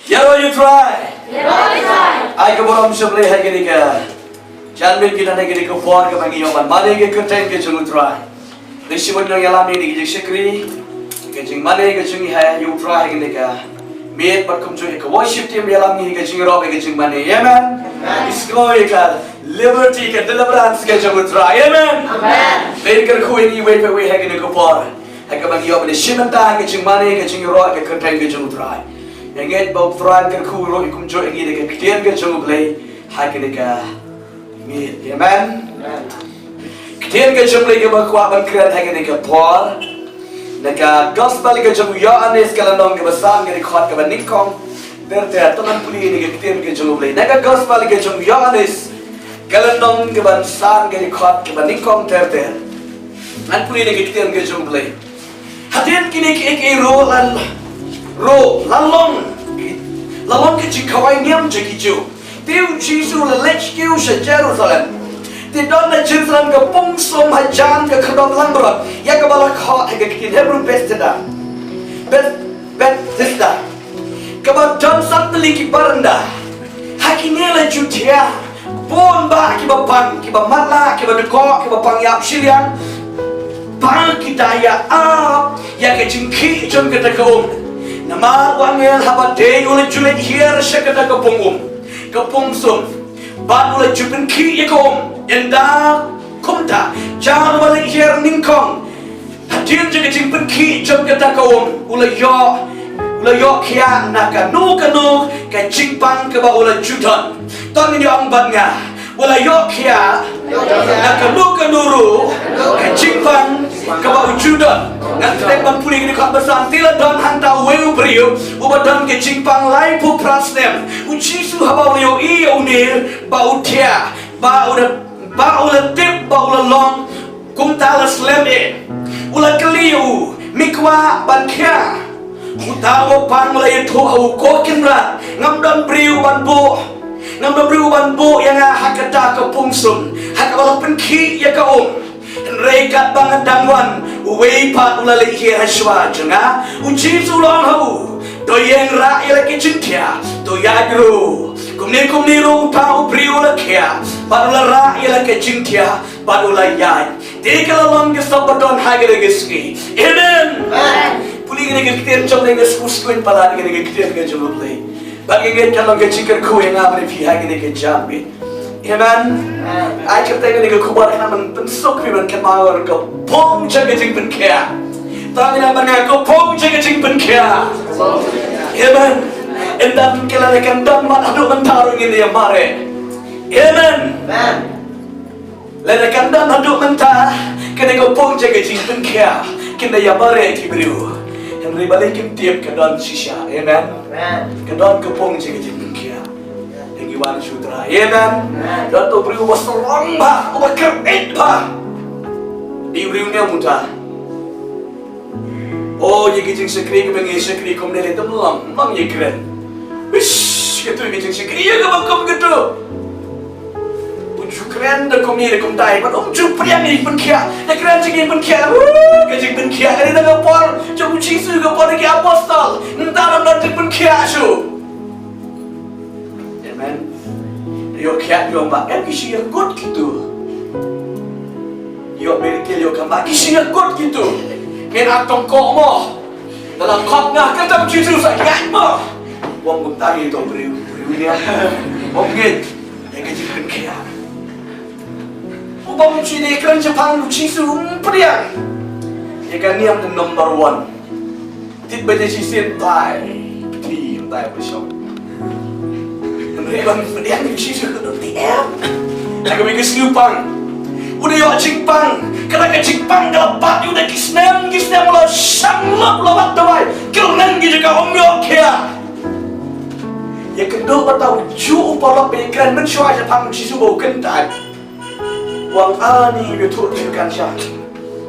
Yellow you try. I go on simply Haginica. Janmin get a negative for the Mangion, money get content get you try. This you would know Yalami the Shikri, getting money, getting hair, you try Haginica. Made but come to a worship team Yalami getting rob, getting money. Amen. It's going liberty, get deliverance, get you try. Amen. They can go anyway for we Haginica for. Hakaman yob the Shimanta, getting money, getting rock, get content get you try. Yang get both Fran can cool rock, you come join again, get you play Haginica. Amen. Ketian ke jumlah ke berkuat berkerat hari ni ke Paul, nega gospel ke jumlah ya anis kalau nong ke besar ke dikhat ke bernikong, terter teman puli ni ke ketian ke jumlah, nega gospel ke jumlah ya anis kalau nong ke besar ke dikhat ke bernikong terter, nan puli ni ke ketian ke jumlah. Hadirin kini ke lalong ke jingkawai niam jekicu. Tiêu Giêsu là lech kêu sa Jerusalem. Thì đó là Jerusalem cái bông sông hay jan cái khadom lăng rồi. Ya cái balak họ hay cái kinh Hebrew Bethesda. Cái bao John Santali cái baranda. Hai cái này là Judea. Bon ba cái bao pan, cái bao matla, cái bao dekok, cái bao pang yap silian. Pang kita ya up, ya cái chính khí trong cái takום. Nama wangel habat day oleh Juliet here sa cái takום. Kapung sum, ban ula jupin ki yakom, enda kumta, jangan balik hier ningkong. Hadirin jaga jingpin ki jom kata kaum, ula yo kia naka nu ka jingpang ke ba ula judan. Tong ini ang banga, ula yo kia naka nu ru ka jingpang ke ba judan. Nanti ban puli ni kat besar tila dan hanta weu beriu, uba dan ke jingpang lai pu prasnem. Ujisu haba leo iyo nil bau tia bau la tip bau la long kum tala sleme ula keliu mikwa bankia utawo pan mulai itu au kokinra ngamdan briu banbo yang hakata ke pungsum hakabala penki ya kaum rekat banget dangwan uwei pat ula lehir haswa jenga ujisu long hau doyeng ra ila kichintia doyagru kumni ru tau priula kia badula ra ila kichintia badula yai dekala long ke sabadon hagere geski amen puli gene ke kiten chom ne skuskuin pala gene ke kiten ke jumple bagi nge kalong ke chikar ku yang amri pi hagene ke jambi amen ai chapta gene ke kubar kana man pensok pi man kamawar ko pong jaga jingpen kia tang ina banga ko pong jaga jingpen kia amen. Endan kelalekan dan mat aduk mentarung ini yang mare. Amen. Lelekan dan aduk mentar kena kau pong jaga jingpin kia kena yang mare kibriu. Henry balikin tiap ke dan sisya. Amen. Ke dan kau pong jaga jingpin kia. Yang iwan sudra. Amen. Dan tu beriu wasalong ba, ubakar ba. Di beriunya mudah. Oh, ye gijing sekri ke bengi sekri kom nele tem lang ye keren. Wish, gitu gijing sekri ye ke bakom gitu. Uju keren de kom ni de kom dai, but ju priang ni pen kia. De keren jing pen kia. Gijing pen kia ni de ngapor, ju Jisu ke por ke apostol. Ntaram dan jing pen kia su. Amen. Yo kia yo mbak, kisi ye good gitu. Yo berkel yo kambak kisi ye good gitu. Kena tongkok mo dalam khotbah kata Yesus ayat mo wong mutari itu beriu dia mungkin yang kecil kia ubang ciri keren Jepang Yesus priang ya kan yang number 1 tit baca cisin tai bersama mereka priang Yesus itu tiap lagi mikir selupang udah yo jingpang kena ke jingpang gelapat udah kisnem lo sanglap lawat dawai keleng juga omyo kia ya kedua tahu ju upala pekan mensyua Jepang Jisu bau kentai wang ani betul kan syak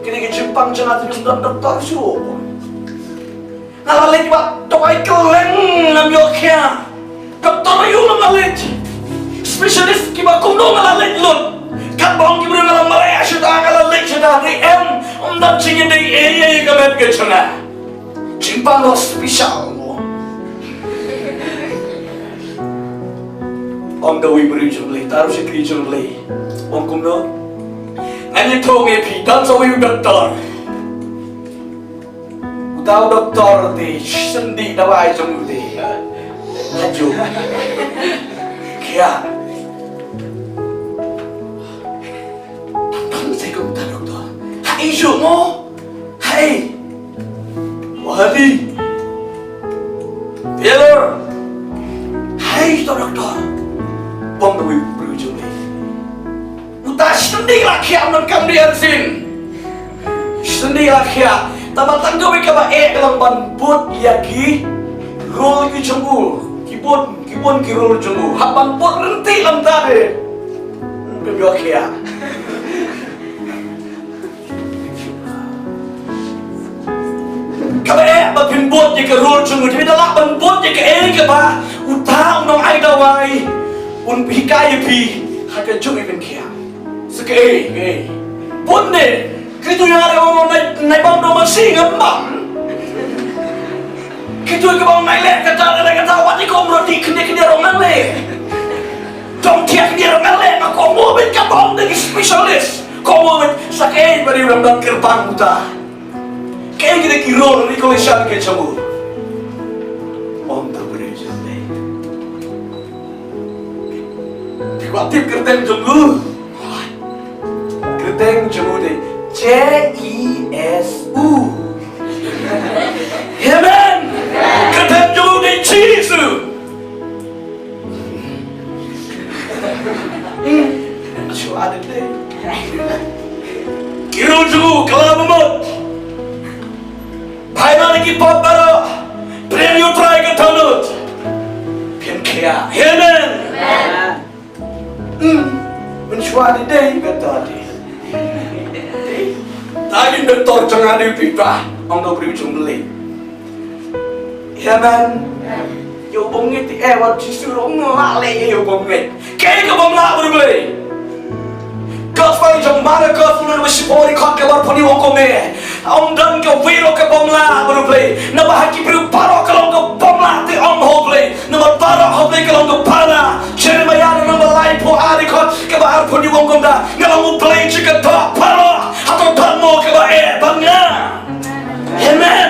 kena ke jingpang jangan terus doktor su ngalalek ba dawai keleng omyo kia doktor yu ngalalek spesialis kiba kuno ngalalek lut kan bong kibru ngalam mare sudah ngalalek sudah di dan cingin di kamet ke cengah Jimpang lo spesial mo Ông đâu beri jumlah, taruh sekali jumlah. Ông cũng nói, anh thong nghe phi dan so yêu doktor. Tahu doktor thì sendi dawai jumlah thì, haju. Kia, tentang saya kau tahu doktor. Hai jumo, hai, wahdi, Taylor, hai doktor. Ông đâu beri jumlah. Udah sendi lah kia menonton dia sin. Sendi lah kia. Tamat tangga mereka baik dalam banbut yaki roll ki jenggu kibon ki roll jenggu hak banbut renti lam tade bebio kia kabe ba pinbot je ke roll jenggu tapi dalam banbut je ke ke ba utang nong ai dawai un hikai pi hak jung even kia seke bonde Kita yang ada orang naik bang dong masih ngembang. Kita yang bang naik kata awak ni kau meroti kena orang le. Dong tiap kena orang le, mak kau mau bet kabang dengan spesialis. Kau mau bet sakit beri orang dan gerbang kita. Kau kita kira ni kau isyan ke camu. Om tak beri jadi. Dikuatip kerteng jenggu. Kerteng jenggu deh. J-E-S-U. Amen. Ketemu di Yesus. Asyik ada deh. Kiruju kalau memot. Baiklah lagi pot baru. Premium try ke tanut. Pian kaya. Amen. Mencuali deh kata dia. Tadi doktor jangan dipitah, ông đâu beri jumlah. Amen. Yo bongit wat disuruh ngelale yo bongit. Kayak kau bongla berbeli. Kau sebagai jambara kau sudah bersipori kau keluar poni wongkome. Om dan kau wiro ke bongla berbeli. Nama haki beri parok kalau kau bongla ti om hoble. Nama parok hoble kalau kau para. Jeremiah nama lain po ari kau keluar poni wongkom dah. Kalau mau beli jika tak parok atau tak mau kebaik bangga. Amen.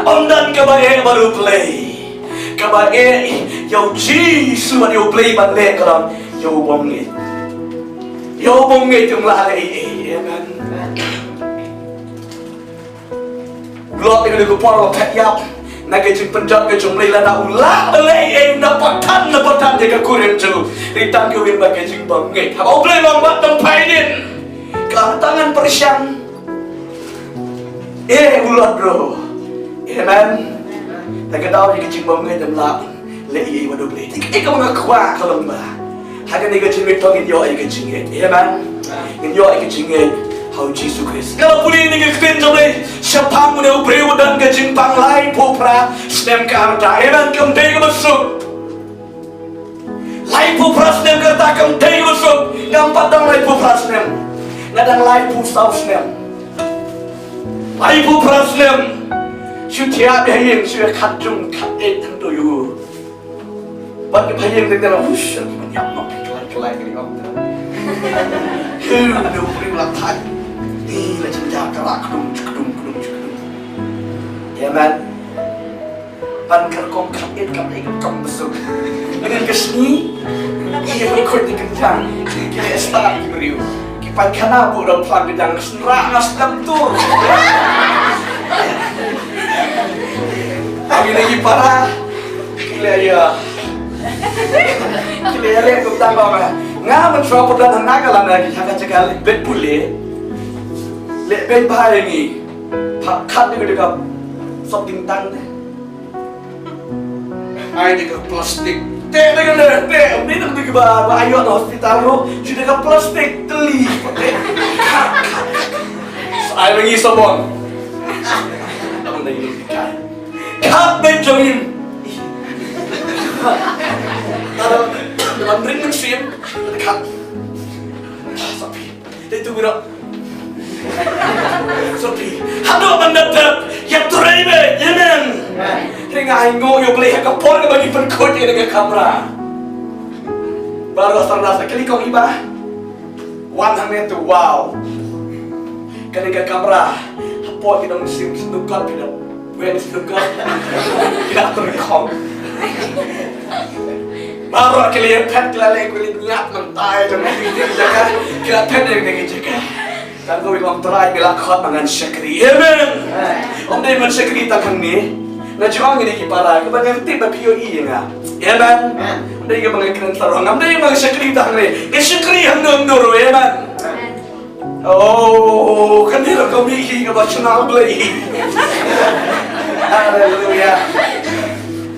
Om dan kebaik baru play. Kebaik yo Yesus baru play balik kalau yo bongit. Yo bongit yung lalai. Amen. Glot dengan aku poro kayak nak jing penjat ke jumlah lana ulah belai napatan jaga kurin tu. Ritang kewin bagi jing bongit. Apa boleh lombat tempainin? Tangan persiang ulat bro. Amen. Tak ketahui kecing bangga demlak lei wadu beli. Kau mengakuah kalau mbah. Hakan ni kecing itu ingin yo kecing. Amen. Ingin yo kecing. Hau Yesus Kristus. Kalau pulih ni kecing jomle siapa mune ubri wadan kecing pang lain popra snem karta. Amen. Kem dei masuk. Lain popra snem karta kem dei masuk. Nampak dang lain popra snem. Nadang laipu sausnem, laipu prasnem, syutia behayeng syutia kacung katet tentu yu. Bagi behayeng dengan ush, menyamuk kelai kali om. Hidup beri latak, ni lah cendak kelak kedum. Ya man, pan kerkom katet kom besuk. Dengan kesni, ia berikut dikencang, kita start beriu. Pagkana po ng pagdang rakas ng tur. Ang inagi para kilaya kung tama ka nga man-travel na ng nagalan na haka-tsaka bet puli bet bahay ngi pakat ni ka something tang ay di ka plastic dengan ni nak pergi bayu di hospital lo, sudah ke plastik teli, saya lagi sabun, namun dah hidup ikan, kap benjoin, dalam ring musim, kap, sapi, itu berak, sapi, hado mendapat, yang terima, jangan. Hingga ingo yo beli kapor ke bagi perkut ini ke kamera. baru asal kali kau Kiba wan hang tu wow kali ke kamera apa kita mesti sedekah kita buat sedekah kita terkong baru kali pet kali kulit niat mentai dan jaga kita pet dengan jaga kan kau bilang try bila kau dengan syakri amen om dia men syakri tak ni na jong ini kipara ke bangang tip PUE nga amen dia ke bangang keren sarong am dia mang syakri tak ni ke syakri hang doro amen oh kan dia kau bihi ke bacana blai haleluya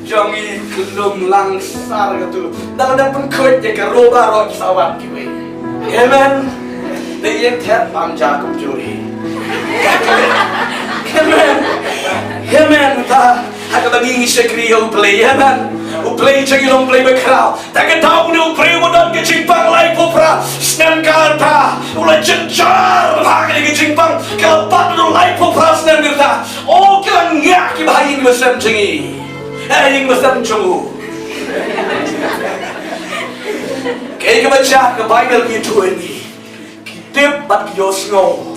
jongi kelum langsar gitu dalam depan kau je ke roba ro sawat kiwe amen dia tiap panja kum juri amen amen ta haka bagi syakri u play amen u play chagilong play bakrao tak tahu ni u play modal ke jingpang lai popra snem karta ula jenjar haka ke jingpang kalpat do lai popra snem gerta oh kelang yak ki bahin besem cengi yang besem cengu kaya ke baca ke Bible gitu ini kita bat kios ngau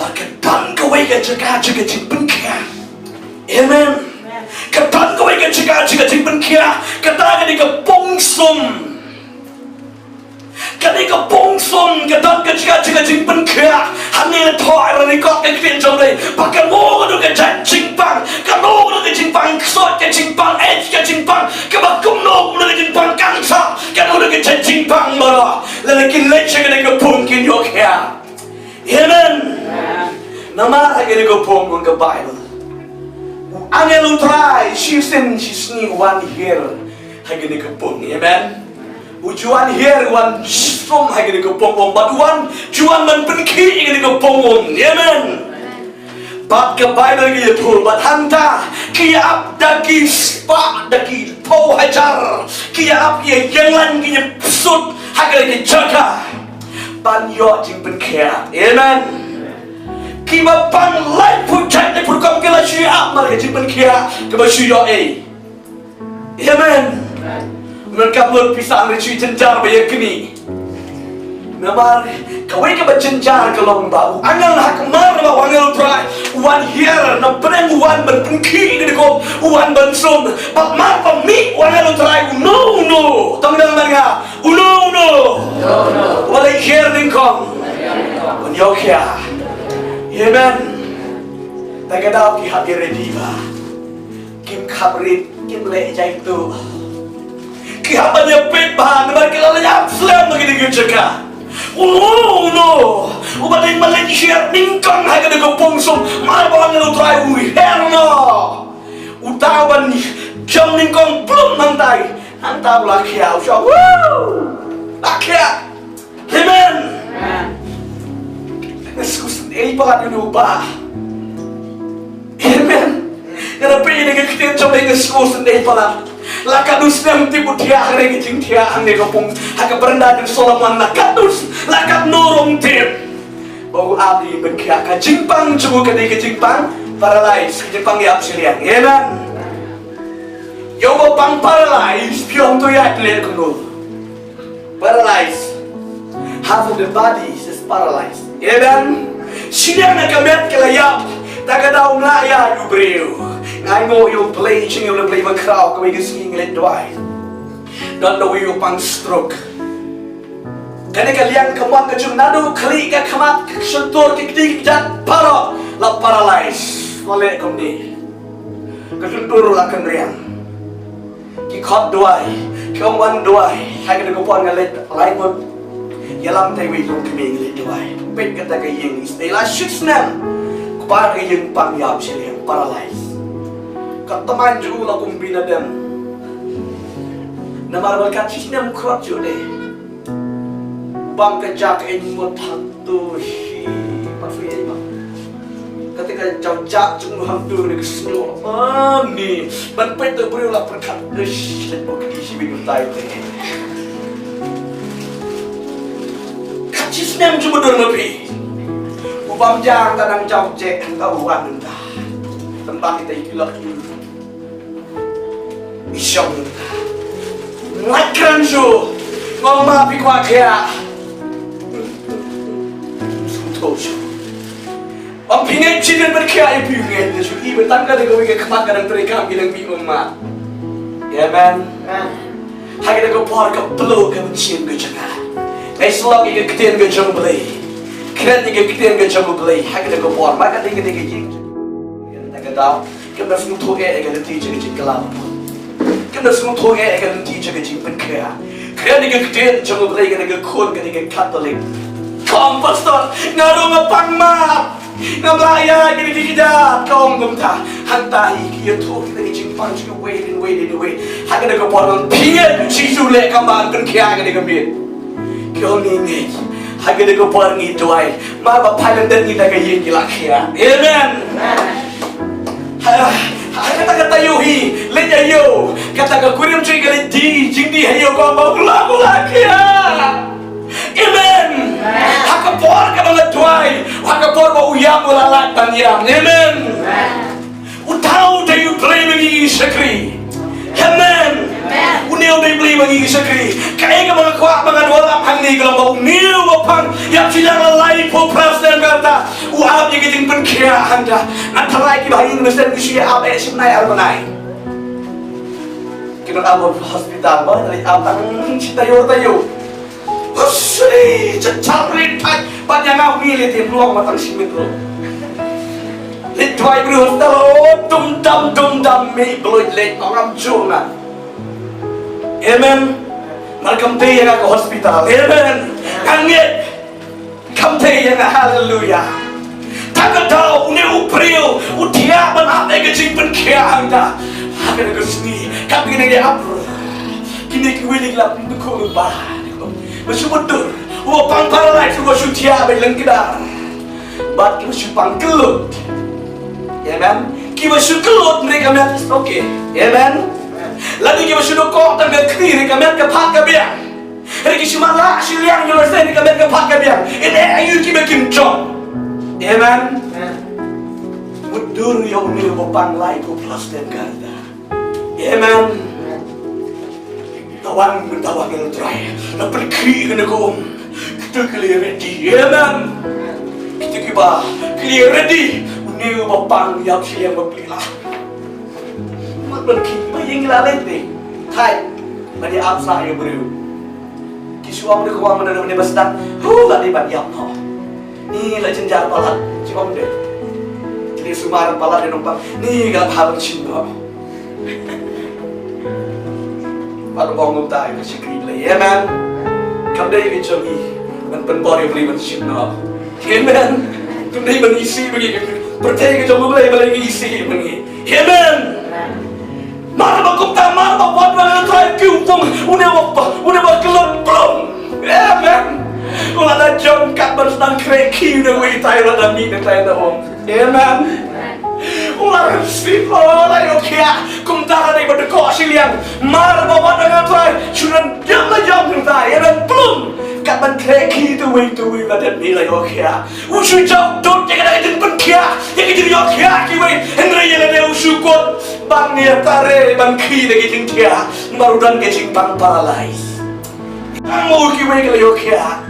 Ketan kau ikan jaga jingpynkhia, amen. Ketan kau ikan jaga jingpynkhia, ketan ni kepongsum, ketan kepongsum, ketan jaga jingpynkhia. Hanya thoi ni kau kekipin jomlay, pakai mau tu kejan jingpang, kalau tu jingpang sot ke jingpang, ke jingpang, kebakum nok tu jingpang kangsa, kalau tu kejan jingpang mana, lelaki leceh ni kepung kinyok ya. Amen. Nama agak ni gopong orang ke Bible. Angin utrai, she's ni one here. Agak ni gopong, amen. Ujuan here one strong agak ni gopong, but one juan menpengki agak ni gopong, amen. Bat ke Bible ni betul, but hanta kiap dagi spa dagi pau hajar, kiap ye jangan kini pesut agak ni jaga. Banyo jingpynkhia, amen. Kiba pan life project ni program kela syia mereka jingpynkhia ke syia amen. Mereka berpisah dari jenjar bayar kini. Namar kawai ke berjenjar ke lomba. Angal hak mar ba wangal try one year na breng one berpengki ni ko one bensum. Pak mar pa mi wangal try no. Tangdang mereka no. Walai here ning kong. Onyokia. Amen. Tagadau ki hadir diva. Kim khabrit kim le jai tu. Ki habanya pet bahan mereka layap slam begini gejaka. No. Ubatin Malaysia ningkang hai kada gopongsum mar bang lu try ui herno. Utawan jam ningkang belum nantai. Hanta ulah kiau sya. Akhir. Amen. Yesus ei pakat ni ubah. Amen. Kenapa ini kita coba Yesus ei pakat. Lakadus nem tipu dia regi jing dia ane kopong haka berendah di Solomon lakadus lakat norong tip bau abdi berkia ka jingpang cubu kadai ke jingpang paralyze ke jingpang ya absilian amen. Yo bang paralyze pion tu ya kle kuno paralyze half of the body is paralyzed amen. Silian kamet kelayap tagadau ngaya yu breu ngai ngo yung play ching yung play makraw kawai gising let doai don't know yung pang stroke kani kalian keman ke jung nadu kali ka kamat sentur kikdik jat paro la paralyze oleh komni kesentur la kenriang ki khot doai ki wan doai hai ka ko pon ngalet lai mo yalam tai wi long kemi ngalet doai pet kata ka yeng istela shitsnam kupar ka yeng pang yap seliang paralyze teman juga lakum binadam. Nama berkat sini mukrat juga. Bang kerja ini hantu si pakai ini bang. Ketika jauh cuma hantu ni kesenul. Ni berpet tu berulah berkat kesin bagi si bingung tay tu. Kacis ni cuma dua lebih. Ubam jang kadang jauh cek tahu wan dah. Tempat kita ikilak dulu. Isyong Nakran jo ngom ma pi kwa kya sung to Om pingin children berkaya ibu ngel tu, ibu tangga dengan mereka kemakan mereka bilang bingung mak. Ya man, hari kita par ke peluk ke mencium ke jangan. Esok kita ketian ke jong beli, keren kita ketian ke jong beli. Hari kita par, maka kita jing. Kita tahu, kita semua tuh kita nanti jadi kelam. Kita semua tuh kita nanti jadi jingpynkhia. Keren kita ketian jong beli kita kon kita Katolik. Kom pastor, ngaruh ngapang mak. Ngamlaya gini kita kaum gumta hantai kia tu kita ni jimpang juga wait and hak ada keporong pingin cisu lek kambang kan kia ada kembit kau ni hak ada keporong itu ay ma bapak dan kita kayak gila kia amen kata yuhi lenya yo kata kurim cuy kali di jingdi hayo kau mau gula kia amen hakapor ka mga tuay hakapor ba uyam ulalat tanyam amen utaw tayo play mangi sakri amen uniw tayo play mangi sakri kaya ka mga kwa mga walang hangni ka lang ba uniw mapang yap silang lalay po president karta uab niya kiting pangkiyahan ka nantaray kibahin na sen siya abe simnay armanay kinag-abot hospital ba nalitang si tayo Sri cecari tak banyak ngau milit yang luang matang simetro. Litwai bro talo dum dam me bloid late orang jona. Amen. Malcolm Tay yang ke hospital. Amen. Angin kamte yang haleluya. Tak tahu ni upriu utia banap ke jingpynkhia anda. Akan ke sini kami ni apa? Kini kini gelap dukung bah. Masuk betul, pang paralyze tu masuk tiap belang kita. Bat kita masuk pang kelut, ya kan? Kita masuk kelut mereka melihat okey, ya kan? Lalu kita masuk dokok tangga kiri mereka melihat kepak kebiang. Mereka cuma lah siliang jelasnya mereka melihat kepak kebiang. Ini ayu kita jong, ya kan? Betul ya uni pang lain ku plus dan karda, ya kan? Tawang yang terakhir, nak pergi ke negara, kita clear ready, ya man. Kita kiba clear ready, uni bapang yang siang berpilah. Mat pergi, bayang lalat deh, Thai, bagi apa yang beriu. Kisuam mereka orang mana mana besar, lagi banyak tau. Ni lah jenjar palat, cium deh. Jadi sumar palat yang nampak, ni gak hal cinta. Pada bangum tay ke sikri le, amen. Kamdai ke jogi, man penbori beli man sinna, amen. Kamdai man isi bagi, percaya ke jogi beli beli isi bagi, amen. Mana bangum tay, mana bangum mana tay kiutung, udah kelot belum, amen. Ulah dah jom kat bersenang kreki udah wei tay ulah dah mi dah tay dah om, amen. Ular sifat lain okya, kumtahan dari berdekor siliang, mar bawa dengan try, sudah jam kita, dan belum kapan kreki itu badan nilai okya. Usul jauh dot jangan ada jingpynkhia, yang jadi okya kiway, Henry yang ada usul kot, bangnya tare bangki lagi jingkia, barudan ke jingpang paralyze. Kamu kiway kalau okya,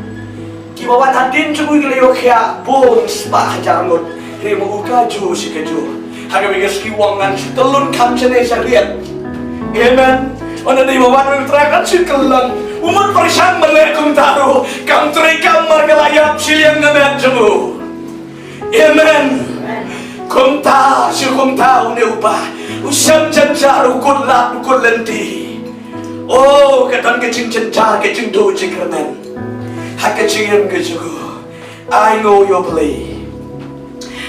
kibawan hadin cuma kalau okya, bon spa jangut, ini mau kaju si kaju. Hanya bagi wangan telun kamcene syariat, amen. Orang di bawah orang terakan sikelang, umat perishang melekum taruh, kam terikam margalayap siang ngamet jemu, amen. Kumta uniubah, usam janjar ukul lenti. Oh, katan kecing cencar kecing do cikermen, hak kecingem kejugu, I know your play.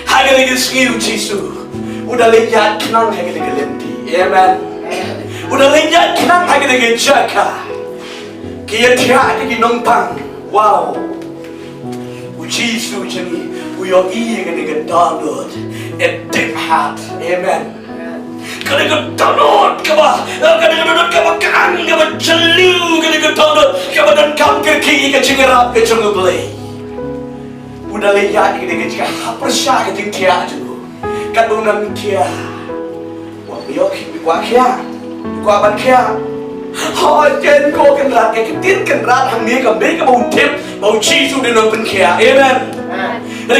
Hanya lagi skill cisu. Udah lihat kenang hanya dengan lenti, amen. Udah lihat kenang hanya dengan jaga. Kia tiada lagi numpang, wow. Uji sujani, uyo iya dengan download, a deep heart, amen. Kadang download, kadang kan, kadang jelu, kadang download, kadang kam kaki, kadang cengerap, kadang ngebeli. Udah lihat dengan jaga, persya kadang tiada. Kadungan kia, wabiok, wakia, waban kia, Hỏi trên cô cần rát cái tiếng cần rát hàngนี้กับนี้กับbầuทิพย์บาวชีสุดินเป็นเขียเอเมน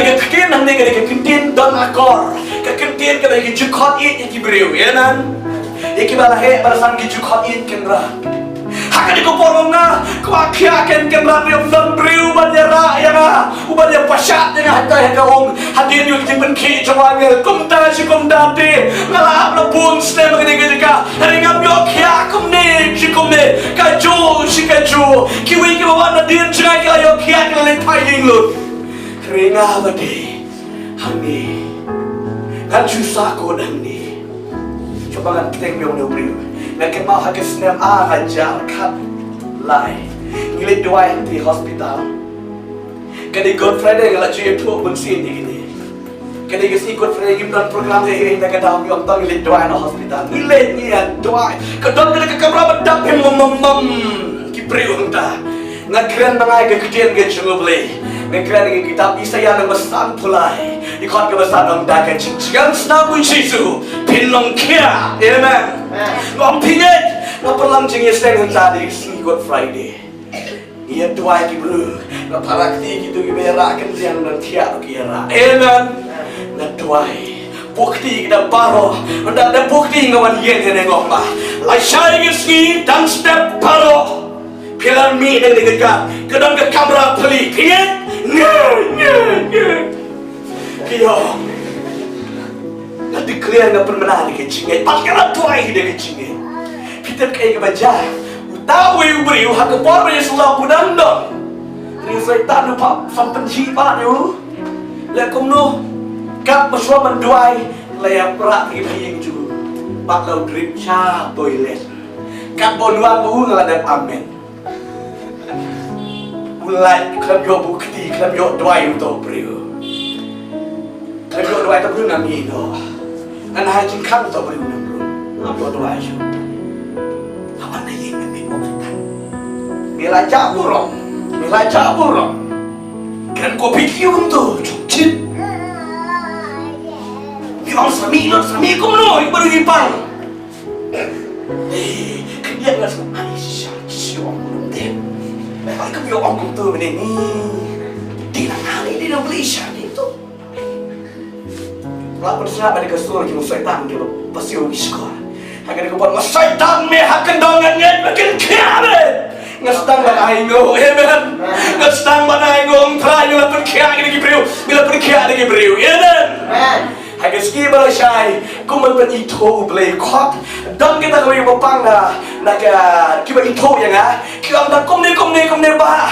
cái tiếng hàngนี้cái tiếng don akor cái tiếng cái jukot it yang kibriu ya nan yang kibala he barasan ki jukot it kan rát hak ni ko porong na ko akhia kan rát yang don briu banyara ya na ubanya pasat ya hatta ya ka ong hadin yu jing ben ki chawang kumta si kumta ti ngalap la buang sne magani ka ka hari ngam yo khia kum ni si kum ni ka ju si ka ju ki wi ki bawa na din chai ka yo khia ka le thai ying lut ringa ba di hang ni kan chu sa ko dang ni coba kan teng yo no briu na kan mau hak snem a ka jar khat lai ngilit duai di hospital kan di Good Friday ngala ju tu bun sin ni ni kan di si Good Friday gimana program he na ka daw yo tong ngilit duai no hospital ngilit ni duai ka dong ka kamera badap hem mom ki briu ta ngakren mangai ka kiden ke chunguble ngakren ke kitab Isaya nang basan pulai ikon ke basan nang dakan cincian snabu Yesu pinong kia amen ngom pinget ngapalang jing yeseng tadi si Good Friday ia tuai ki bru ngaparakti gitu ki berakan siang nang kia kira amen ngatuai bukti kita paro ndak ada bukti ngawan yen ne ngomba lai shai ngi dan step paro pilar mi dan dekat kedang ke kamera peli pinget Kiyo nanti clear nggak pernah di kecingnya pas kena tuai di kecingnya kita kayak kebaca tahu ibu beri hak kepor banyak selalu budang dong ini saya tak lupa sampai jiwa tu lekom no kap masuk menduai layak perak di payung ju pak lau drip cha toilet kap bonuang bu ngeladap amen mulai kelab yo bukti kelab yo duai untuk beriu kelab yo duai tak beriu nami no nan hai jing kang tak beriu nam bro kelab yo duai ju awan na yeng nami mo tan mila caburong kan ko pikir untuk cukcit bilang sami ko no baru ipang dia nggak sama Aisyah siang belum deh Mereka biar orang tu ni di nak ni di nak beli syar itu. Lapor siapa di kasur kita syaitan kita pasti orang sekolah. Akan kita buat syaitan ni akan dongannya makin kaya. Ngasang banai ngo, amen. Ngasang banai ngo, try bila perkaya lagi beriu, bila perkaya lagi beriu, amen. Akan ski balai kuman pen itu beli kot. Dan kita kau bapang nak kiba itu yang kita nak kum ni bah.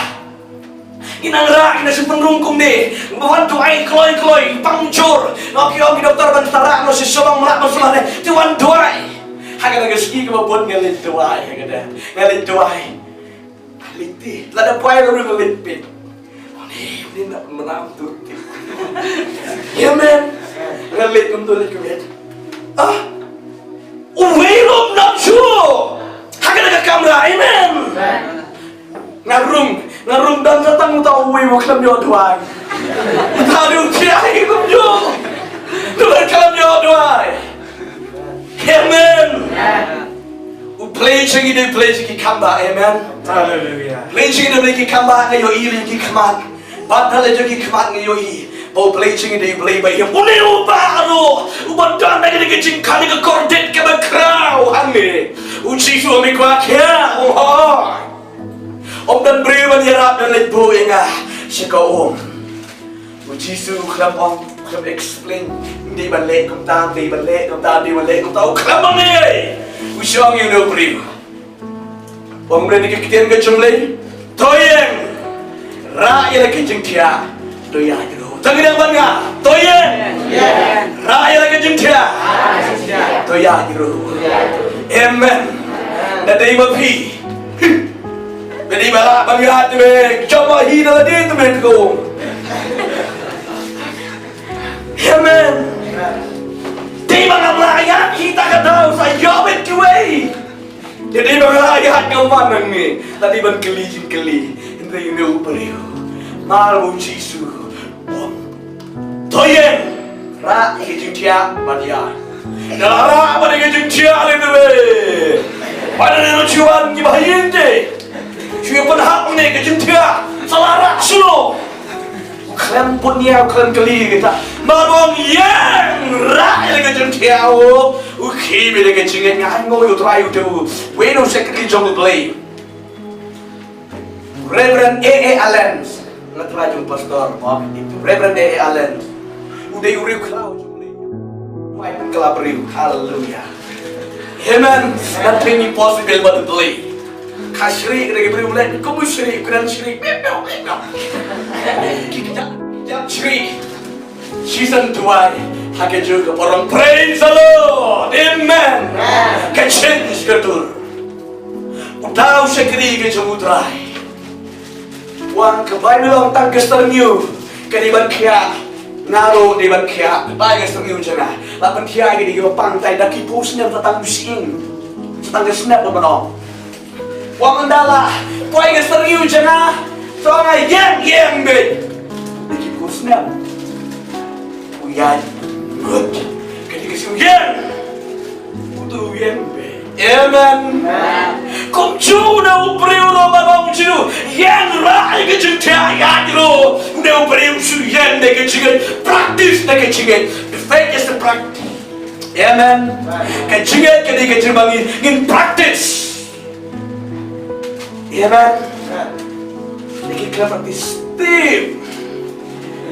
Inang rak ina sepenrung kum ni, bawan tuai kloi pangcur. Nak kita doktor bantara nak sesuatu melak masalah ni, tuan tuai. Akan ski kiba buat ngalit tuai, ngalit tuai. Liti, lada puai lalu ngalit pit. Ni nak menang tu. Ya men. Ngalit untuk lihat. Uwelom nak show. Hakan ada kamera, amen. Ngarum dan datang tahu uwe maklam yo doang. Tahu kiai kum yo. Tuan kalam yo doang. Amen. Play chingi kamba, amen. Hallelujah. Play chingi play kamba ngayo ili ki kaman. Batal aja ki kaman ngayo i. Bau play chingi play by him. Ule ubaro. Ubandan lagi ke jingkan ke kordet ke bakrau hangi. Uci suami kwa kia. Om dan beri menyerap dan lebu inga. Syaka om. Uci su kelam om kelam explain. Di balik kum ta, di balik kum ta. Kelam ni. Usyong yang dah beri. Om beri ke kitian ke jumlah. Toyeng. Rakyat ke jingtia. Toyang. Tangan yang bangga, toyeng. Raya lagi jengtia. Toyang itu. Amen. Dari bapi. Dari balak bangga tu coba hidup dia tu tu. Amen. Di mana rakyat kita ketahu saya jawab tu. Jadi mana rakyat kawan ni. Tadi berkeli. Ini ini upaya. Malu Yesus. Toyeng, rak ke jingtia badia. Dah rak pada ke jingtia le tu. Pada cuan Kiba Yinde Cuba penhak ni ke jentia Selarak sulu Kalian punya kalian kali kita Marong yang Rai ke jentia Kiba ke jingin Ngan ngoyo try tu Weno sekali jong play Reverend A.A. Allen Ngatrai jong pastor Reverend A.A. Allen Udah uriu klau Why kelabariu Hallelujah Amen. Nothing impossible but to believe. Kasih kita beri mulai, kamu syirik, keren syirik, memang. Kita syirik. Season 2, hake juga orang praise the Lord. Amen. Kecil seketul. Utau sekali kecemutrai. Wang kebai bilang tang kesterniu, kediban kia. Naro di ban kia, bagai setengah jangan. Lapan kia gini kita pantai daki pusnya tentang musim, tentang snap benar. Wang andala, bagai setengah jangan. Soalnya yang be, daki pusnya. Uyan, good. Ketika si uyan, utu yang be. Amen. Kom na upreu no babam chu yang rai ke cinta ya dulu udah upreu chu yang dek cingan practice dek cingan the faith is the practice. Amen. Ke cingan ke dek cingan in practice. Amen. Dek ke practice step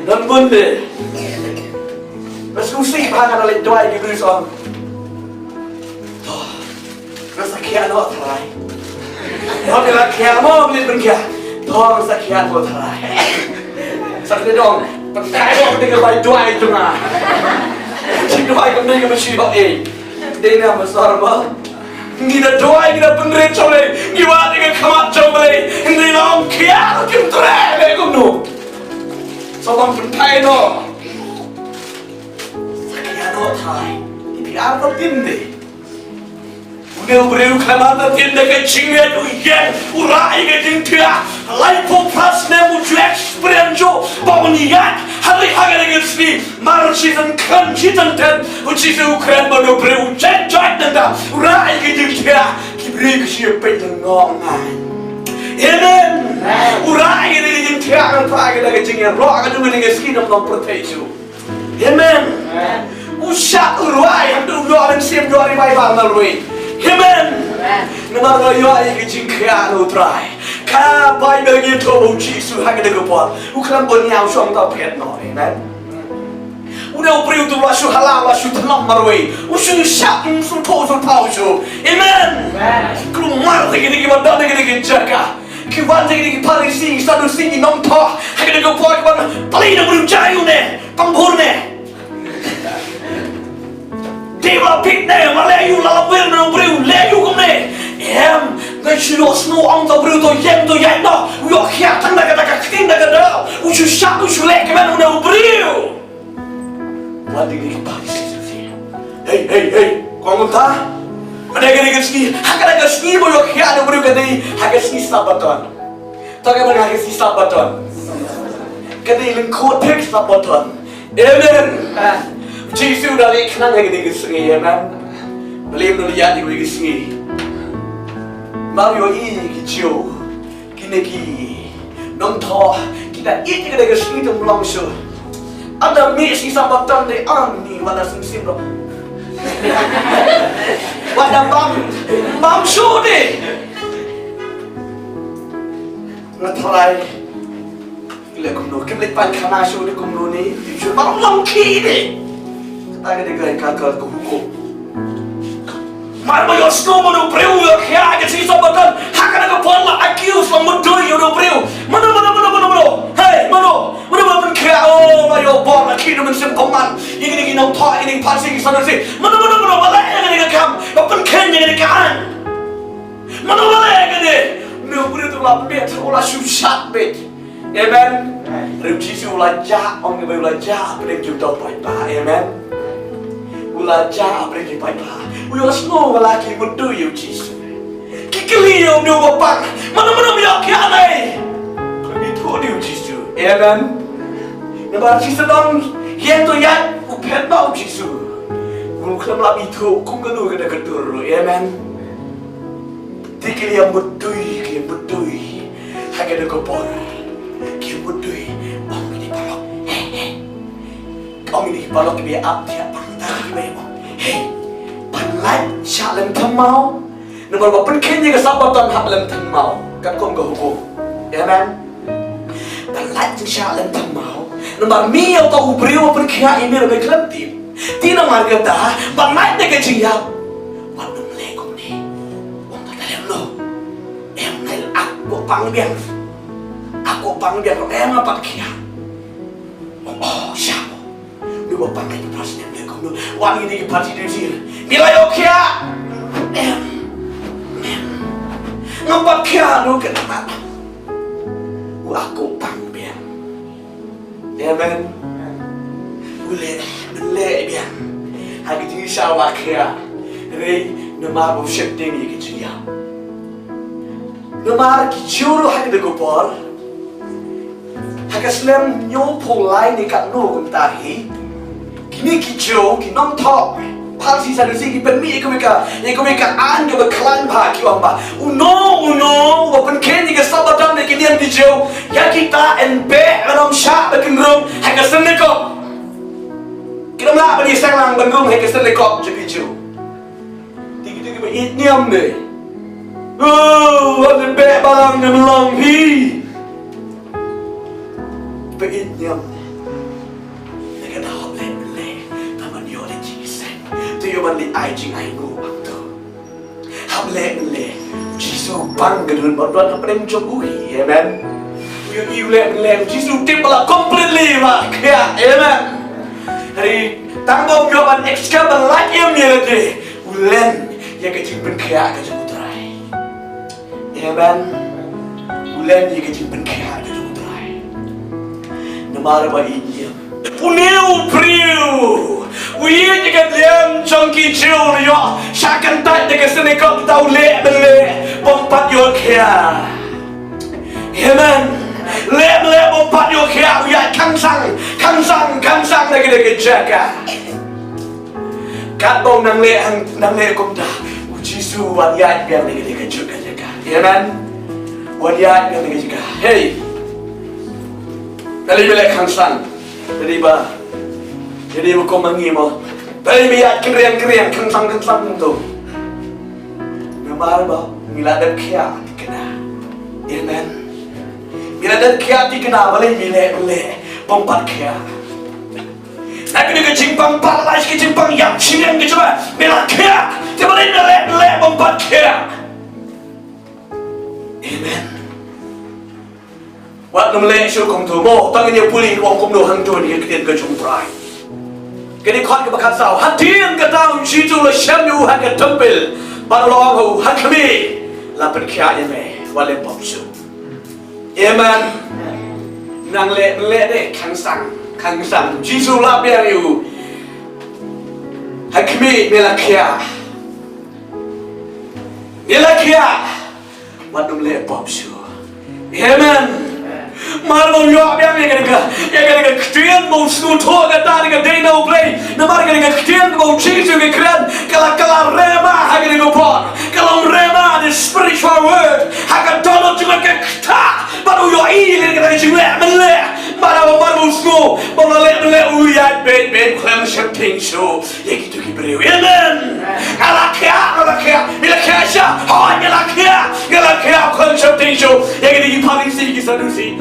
dan bunde mas usi pangan oleh doa di Kristus. Rasakian lo terai. Kau bilang kian mau beli berkia. Tolong rasakian lo terai. Sakit dong. Percaya dong dengan baik doa itu mah. Jingduwai kau dengan masih baik. Dia nama sarba. Kita doa kita pengerin cole. Kita dengan kamat cole. Kita orang kian kita terai bekum nu. Sobang percaya dong. Sakian lo terai. Ini apa tinde? Neu breu kamata tinda ke cinget uyen urai ke tintia laipo pas nemu experienjo pawniat hari hagare gesni mar season kan season 10 uci se ukran bano breu jet nda urai ke tintia kibre ke siapa tengongan. Amen. Urai ke tintia kan pagi ke cinget ro ka juga ke skin of protection. Amen. Usha urai am du lo am sim do ari bai bang nalui. Amen. Nama royo ay JINGPYNKHIAH utrai. Ka bai bagi tobo Jisu hak de gopor. Ukram boniau song ta pet no. Amen. Udah priu tu wasu halal wasu tenang marway. Usu syak sun to sun pau su. Amen. Kru mar de gini gimana de gini jaga. Kiban de gini parisi sadu singi nom to. Hak de gopor kiban palina bru jayu ne. Pambur ne. Dewa pitne malayu lalawil no breu leyu kumne em gachiro snow on to breu to yem no yo khia tang daga ktin daga da uchu sha uchu lek man no breu wadi ni pa hey kong ta ada gani ski hakada ski bo yo khia no breu kadai haga ski sabaton to ga bana ski sabaton kadai len ko tek sabaton amen. Jisu dari kenang lagi di kesini ya man, beli melihat di kesini. Mario ini kecil, kini nonton kita ini kita kesini tu langsung. Ada misi sambatan de ani mana simsim lo. Pada bam sude. Ngatrai. Kila kumno, kila pan kana sude kumno ni, itu baru langki ni. Kita dengan kakak ke hukum. Marma yo snow mo breu yo kya ke si sabatan hakana ko pola accuse mo do yo do breu. Mano. Hey, mano pen kya oh mayo bor na kino men sim koman. Ini nang tha ini passing sana si. Mano mala ngene kam. Pen ken ngene kan. Mano mala ngene. No breu tu la bet ola shu shat bet. Amen. Breu Jisu la ja ong nge la ja pen ju do pai pa. Amen. Ulaja pergi pada, uyo semua lagi mudu yo Jisu. Kikili yo no bapak, mana biar kianai. Kami tu yo Jisu, amen. Nampak Jisu dong, yang tu yang upet bau Jisu. Bukan lebih tu, kung kenu kena ketur, amen. Dikiliam butui, kiam butui. Haga de kopor. Kiam butui. Om ini palok. Om ini palok biar up dia pangtah kiba. Hey, panlat shalem thamau. Nomor berapa kini ke sahabat hap lem thamau. Kat kom ke hukum. Amen. Panlat shalem thamau. Nomor mi atau ubriu pun kia ini lebih kelentim. Tina marga dah, panlat ni ke ciap. Waduh melekum ni. Om tak ada lo. Nel aku pangbiang. Aku pangbiang em apa kia. Oh siapa? Dua panggil prasnya dia kamu. Wangi ni parti di sini. Bila yo kia. Nampak kia lu kenapa? Aku pangbiang. Amen. Boleh biang. Hari ini syawak kia. Rei nama buset ini kecil. Nama kicuru hari dekopor. Hakaslam nyopolai ni kat no kumtahi. Kini kicau kinong tok. Palsi sadusi ki penmi ikumika an ke beklan pa kiwamba. Uno wapen keni ke sabatan de kinian kicau. Ya kita enpe anom syak bekenrum hakasen neko. Kita nak beri sang benrum hakasen neko kicau. Tiki be itniam de. Oh, ada be barang de melong hi. Be itniam. Dekat dah le. Taman yo de jisen. Tu yo ban li ai jing ai go bang tu. Hab le. Jisu bang gedun bodon apa dem jobuhi, amen. You le. Jisu tip bala completely lah. Ya, amen. Hari tanggom yo ban extra ban like em ni de. Ulen ya ke JINGPYNKHIAH ke jemutrai. Amen. Ulen ya ke JINGPYNKHIAH ke jemutrai. Namara ba inyam. Puniu priu. Uye jika liam jongki chiu yo. Syakan tak jika senekop tau le bompat yo kia. Amen. Le bompat yo kia. Uya kang sang lagi jaga. Kat bom nang le kum dah. Ujisu wadiat biar lagi jaga. Amen. Wadiat biar lagi jaga. Hey. Kali bila kang sang. Jadi bukan mengimo. Tapi biar keriang kengsang tu. Namar bah, bila ada kia dikena. Amen. Bila ada kia dikena, boleh pompat kia. Nak kena kejimpang palai, kejimpang yang cium kecuba. Bila kia, dia boleh pompat kia. Amen. Waktu Malaysia kong tu, mo tangannya pulih wong kong do hang tu ni kena kejumpai. Kini kau ke bakat sah, hatian ke tahun situ le syamyu hang ke tempel, barolong hu hang kami, lapan kia eme, wale bopsu. Amen. Nang le de kang sang, situ lap yang you, hang kami melakia, wadum le bopsu. Amen. Malu yo biang yang kena ketian mau snuto kata dengan dino play, nama kena ketian mau cisu kekran, kalau rema hanya dengan pot, kalau rema the spiritual word, hanya dono juga kekta, baru yo ini kena juga melek, baru snu, baru melek uyat ben klem septing show, ya gitu kibrew, amen. Kalau kia, bila kia sya, hanya kia klem septing show, ya gitu paling sih kisah dusi.